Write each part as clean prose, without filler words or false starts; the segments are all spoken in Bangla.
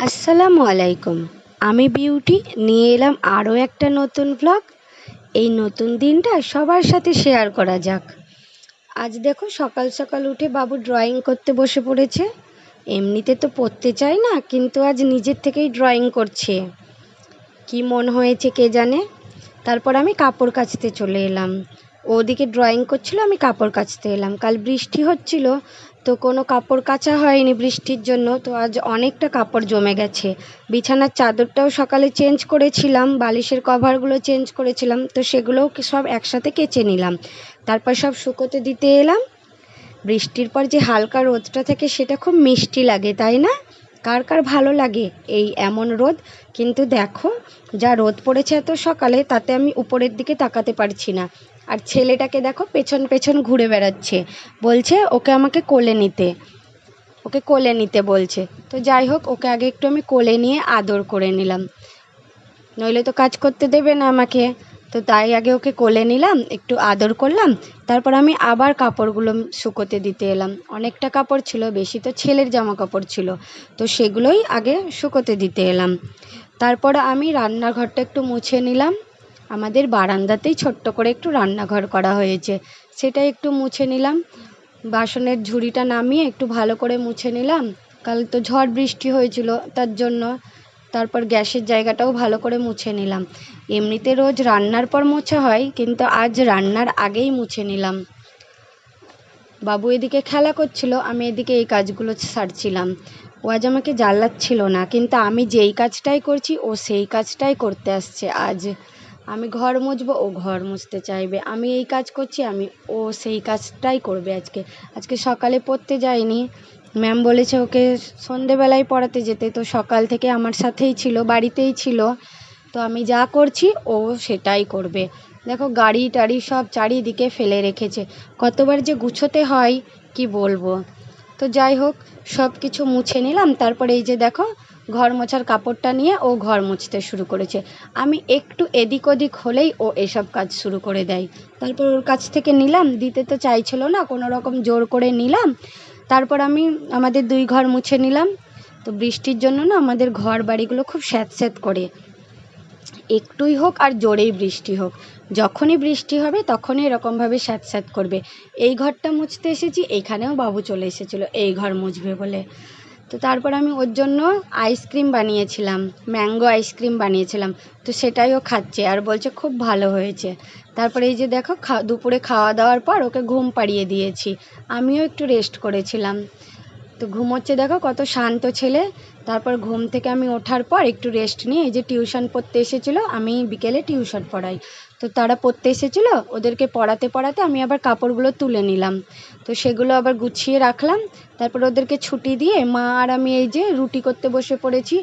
আসসালামু আলাইকুম। আমি বিউটি নিয়ে এলাম আরও একটা নতুন ব্লগ। এই নতুন দিনটা সবার সাথে শেয়ার করা যাক। আজ দেখো সকাল সকাল উঠে বাবু ড্রয়িং করতে বসে পড়েছে। এমনিতে তো পড়তে চাই না, কিন্তু আজ নিজের থেকেই ড্রয়িং করছে। কি মন হয়েছে কে জানে। তারপর আমি কাপড় কাচতে চলে এলাম। ওদিকে ড্রয়িং করছিল, আমি কাপড় কাচতে এলাম। কাল বৃষ্টি হচ্ছিল, তো কোনো কাপড় কাচা হয়নি বৃষ্টির জন্য। তো আজ অনেকটা কাপড় জমে গেছে। বিছানার চাদরটাও সকালে চেঞ্জ করেছিলাম, বালিশের কভারগুলো চেঞ্জ করেছিলাম, তো সেগুলোও সব একসাথে কেচে নিলাম। তারপর সব শুকোতে দিতে এলাম। বৃষ্টির পর যে হালকা রোদটা থাকে সেটা খুব মিষ্টি লাগে, তাই না? কার কার ভালো লাগে এই এমন রোদ? কিন্তু দেখো, যা রোদ পড়েছে এত সকালে, তাতে আমি উপরের দিকে তাকাতে পারছি না। আর ছেলেটাকে দেখো পেছন পেছন ঘুরে বেড়াচ্ছে, বলছে আমাকে কোলে নিতে বলছে। তো যাই হোক, ওকে আগে একটু আমি কোলে নিয়ে আদর করে নিলাম, নইলে তো কাজ করতে দেবে না আমাকে। তো তাই আগে ওকে কোলে নিলাম, একটু আদর করলাম। তারপর আমি আবার কাপড়গুলো শুকোতে দিতে এলাম। অনেকটা কাপড় ছিল, বেশি তো ছেলের জামা কাপড় ছিল, তো সেগুলোই আগে শুকোতে দিতে এলাম। তারপর আমি রান্নাঘরটা একটু মুছে নিলাম। আমাদের বারান্দাতেই ছোট্ট করে একটু রান্নাঘর করা হয়েছে, সেটাই একটু মুছে নিলাম। বাসনের ঝুড়িটা নামিয়ে একটু ভালো করে মুছে নিলাম। কাল তো ঝড় বৃষ্টি হয়েছিল, তার জন্য। তারপর গ্যাসের জায়গাটাও ভালো করে মুছে নিলাম। এমনিতে রোজ রান্নার পর মোছা হয়, কিন্তু আজ রান্নার আগেই মুছে নিলাম। বাবু এদিকে খেলা করছিল, আমি এদিকে এই কাজগুলো সারছিলাম। ও আজ আমাকে জ্বালাচ্ছিল না, কিন্তু আমি যেই কাজটাই করছি ও সেই কাজটাই করতে আসছে আজ। আমি ঘর মুছবো, ও ঘর মুছতে চাইবে। আমি এই কাজ করছি, ও সেই কাজটাই করবে। আজকে সকালে পড়তে যায়নি। ম্যাম বলেছে ওকে সন্ধেবেলায় পড়াতে যেতে, তো সকাল থেকে আমার সাথেই ছিল, বাড়িতেই ছিল। তো আমি যা করছি ও সেটাই করবে। দেখো গাড়ি টাড়ি সব চারিদিকে ফেলে রেখেছে, কতবার যে গুছোতে হয় কি বলবো। তো যাই হোক, সব কিছু মুছে নিলাম। তারপরে এই যে দেখো, ঘর মোছার কাপড়টা নিয়ে ও ঘর মুছতে শুরু করেছে। আমি একটু এদিক ওদিক হলেই ও এসব কাজ শুরু করে দেয়। তারপর ওর কাছ থেকে নিলাম, দিতে তো চাইছিল না, কোনো রকম জোর করে নিলাম। তারপর আমি আমাদের 2 ঘর মুছে নিলাম। তো বৃষ্টির জন্য না আমাদের ঘর বাড়িগুলো খুব স্যাঁতস্যাঁত করে। একটুই হোক আর জোরেই বৃষ্টি হোক, যখনই বৃষ্টি হবে তখনই এরকমভাবে স্যাঁতস্যাঁত করবে। এই ঘরটা মুছতে এসেছি, এইখানেও বাবু চলে এসেছিলো এই ঘর মুছবে বলে। তো তারপর আমি ওর জন্য আইসক্রিম বানিয়েছিলাম, ম্যাঙ্গো আইসক্রিম বানিয়েছিলাম। তো সেটাই ও খাচ্ছে আর বলছে খুব ভালো হয়েছে। তারপরে এই যে দেখো, দুপুরে খাওয়া দাওয়ার পর ওকে ঘুম পাড়িয়ে দিয়েছি। আমিও একটু রেস্ট করেছিলাম। তো ঘুমোচ্ছে, দেখো কত শান্ত ছেলে। তারপর ঘুম থেকে আমি ওঠার পর একটু রেস্ট নিয়ে, এই যে টিউশন পড়তে এসেছিলো, আমি বিকেলে টিউশন পড়াই, তো তারা পড়তে এসেছিলো, ওদেরকে পড়াতে পড়াতে আমি আবার কাপড়গুলো তুলে নিলাম। তো সেগুলো আবার গুছিয়ে রাখলাম। তারপর ওদেরকে ছুটি দিয়ে মা আর আমি এই যে রুটি করতে বসে পড়েছি।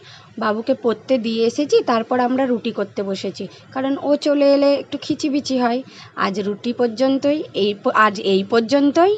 বাবুকে পড়তে দিয়ে এসেছি, তারপর আমরা রুটি করতে বসেছি, কারণ ও চলে এলে একটু খিচিবিচি হয়। আজ এই পর্যন্তই।